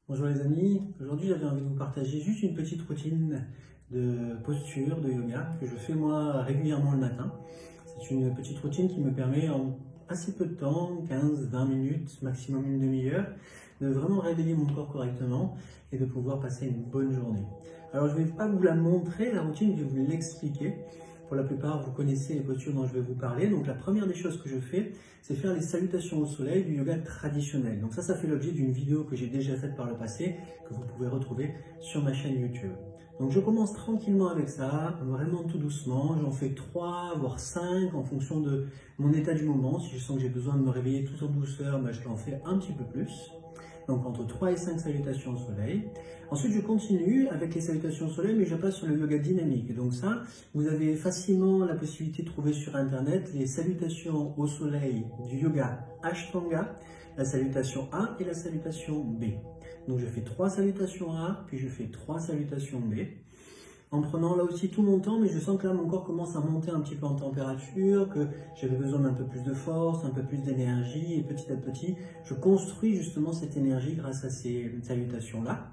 Bonjour les amis, aujourd'hui j'avais envie de vous partager juste une petite routine de posture, de yoga que je fais moi régulièrement le matin. C'est une petite routine qui me permet en assez peu de temps, 15-20 minutes, maximum une demi-heure, de vraiment réveiller mon corps correctement et de pouvoir passer une bonne journée. Alors je ne vais pas vous la montrer la routine, je vais vous l'expliquer. Pour la plupart, vous connaissez les postures dont je vais vous parler. Donc la première des choses que je fais, c'est faire les salutations au soleil du yoga traditionnel. Donc ça fait l'objet d'une vidéo que j'ai déjà faite par le passé, que vous pouvez retrouver sur ma chaîne YouTube. Donc je commence tranquillement avec ça, vraiment tout doucement. J'en fais 3, voire 5 en fonction de mon état du moment. Si je sens que j'ai besoin de me réveiller tout en douceur, je l'en fais un petit peu plus. Donc entre 3 et 5 salutations au soleil. Ensuite, je continue avec les salutations au soleil, mais je passe sur le yoga dynamique. Donc ça, vous avez facilement la possibilité de trouver sur Internet les salutations au soleil du yoga Ashtanga, la salutation A et la salutation B. Donc je fais 3 salutations A, puis je fais 3 salutations B. En prenant là aussi tout mon temps, mais je sens que là mon corps commence à monter un petit peu en température, que j'avais besoin d'un peu plus de force, un peu plus d'énergie, et petit à petit, je construis justement cette énergie grâce à ces salutations-là.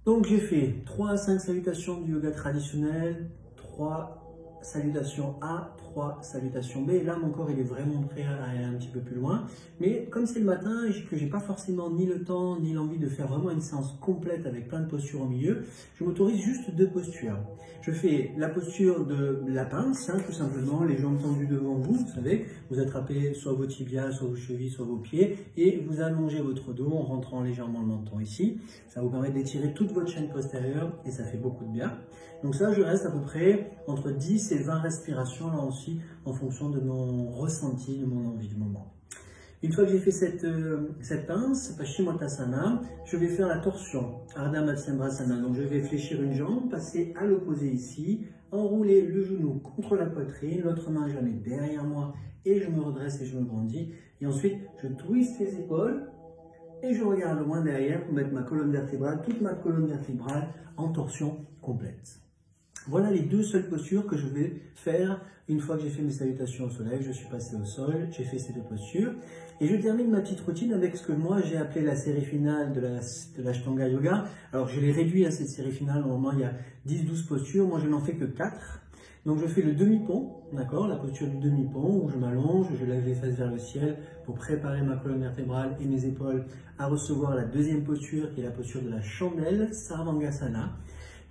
Donc j'ai fait 3 à 5 salutations du yoga traditionnel, 3 salutations A, 3 salutations B. Et là, mon corps il est vraiment prêt à aller un petit peu plus loin. Mais comme c'est le matin et que j'ai pas forcément ni le temps ni l'envie de faire vraiment une séance complète avec plein de postures au milieu, je m'autorise juste 2 postures. Je fais la posture de la pince, tout simplement, les jambes tendues devant vous, vous savez, vous attrapez soit vos tibias, soit vos chevilles, soit vos pieds, et vous allongez votre dos en rentrant légèrement le menton ici. Ça vous permet d'étirer toute votre chaîne postérieure et ça fait beaucoup de bien. Donc ça, je reste à peu près entre 10 et 20 respirations, là aussi, en fonction de mon ressenti, de mon envie du moment. Une fois que j'ai fait cette pince, Paschimottanasana, je vais faire la torsion, Ardha Matsyendrasana. Donc je vais fléchir une jambe, passer à l'opposé ici, enrouler le genou contre la poitrine, l'autre main je la mets derrière moi et je me redresse et je me grandis. Et ensuite, je twiste les épaules et je regarde loin derrière pour mettre ma colonne vertébrale, toute ma colonne vertébrale en torsion complète. Voilà les 2 seules postures que je vais faire une fois que j'ai fait mes salutations au soleil. Je suis passé au sol, j'ai fait ces 2 postures. Et je termine ma petite routine avec ce que moi j'ai appelé la série finale de l'Ashtanga Yoga. Alors je l'ai réduit à cette série finale, normalement il y a 10-12 postures, moi je n'en fais que 4. Donc je fais le demi-pont, d'accord, la posture du demi-pont où je m'allonge, je lève les fesses vers le ciel pour préparer ma colonne vertébrale et mes épaules à recevoir la deuxième posture qui est la posture de la chandelle, Sarvangasana.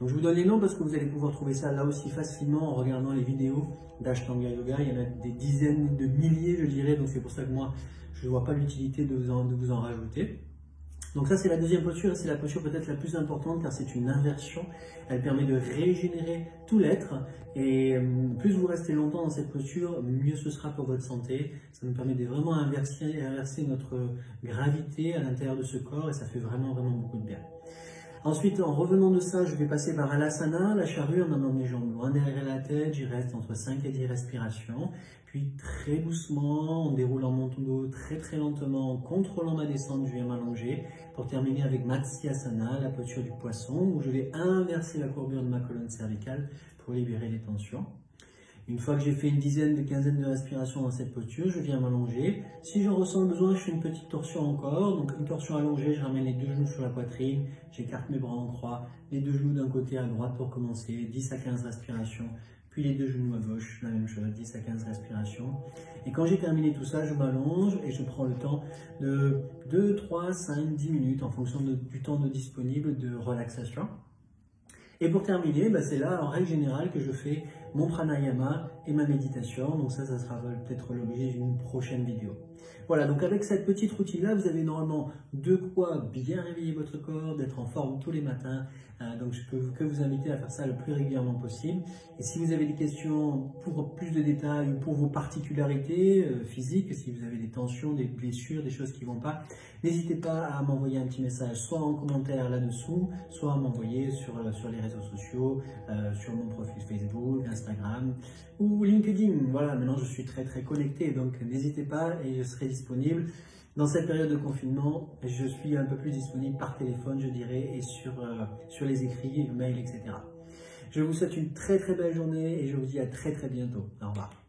Donc je vous donne les noms parce que vous allez pouvoir trouver ça là aussi facilement en regardant les vidéos d'Ashtanga Yoga. Il y en a des dizaines de milliers, je dirais, donc c'est pour ça que moi, je ne vois pas l'utilité de vous en rajouter. Donc ça, c'est la deuxième posture et c'est la posture peut-être la plus importante car c'est une inversion. Elle permet de régénérer tout l'être et plus vous restez longtemps dans cette posture, mieux ce sera pour votre santé. Ça nous permet de vraiment inverser notre gravité à l'intérieur de ce corps et ça fait vraiment beaucoup de bien. Ensuite, en revenant de ça, je vais passer par Alasana, la charrue, en amenant mes jambes loin derrière la tête. J'y reste entre 5 et 10 respirations. Puis très doucement, en déroulant mon dos très lentement, en contrôlant ma descente, je viens m'allonger pour terminer avec Matsyasana, la posture du poisson, où je vais inverser la courbure de ma colonne cervicale pour libérer les tensions. Une fois que j'ai fait une quinzaine de respirations dans cette posture, je viens m'allonger. Si j'en ressens le besoin, je fais une petite torsion encore. Donc une torsion allongée, je ramène les 2 genoux sur la poitrine, j'écarte mes bras en croix, les 2 genoux d'un côté à droite pour commencer, 10 à 15 respirations. Puis les 2 genoux à gauche, la même chose, 10 à 15 respirations. Et quand j'ai terminé tout ça, je m'allonge et je prends le temps de 2, 3, 5, 10 minutes en fonction du temps disponible de relaxation. Et pour terminer, c'est là, en règle générale, que je fais mon pranayama et ma méditation. Donc ça sera peut-être l'objet d'une prochaine vidéo. Voilà, donc avec cette petite routine-là, vous avez normalement de quoi bien réveiller votre corps, d'être en forme tous les matins. Donc je peux que vous inviter à faire ça le plus régulièrement possible. Et si vous avez des questions pour plus de détails ou pour vos particularités physiques, si vous avez des tensions, des blessures, des choses qui ne vont pas, n'hésitez pas à m'envoyer un petit message, soit en commentaire là-dessous, soit à m'envoyer sur les réseaux sociaux, sur mon profil Facebook, Instagram ou LinkedIn. Voilà, maintenant je suis très connecté, donc n'hésitez pas et je serai disponible. Dans cette période de confinement, je suis un peu plus disponible par téléphone, je dirais, et sur les écrits, le mail, etc. Je vous souhaite une très belle journée et je vous dis à très bientôt. Au revoir.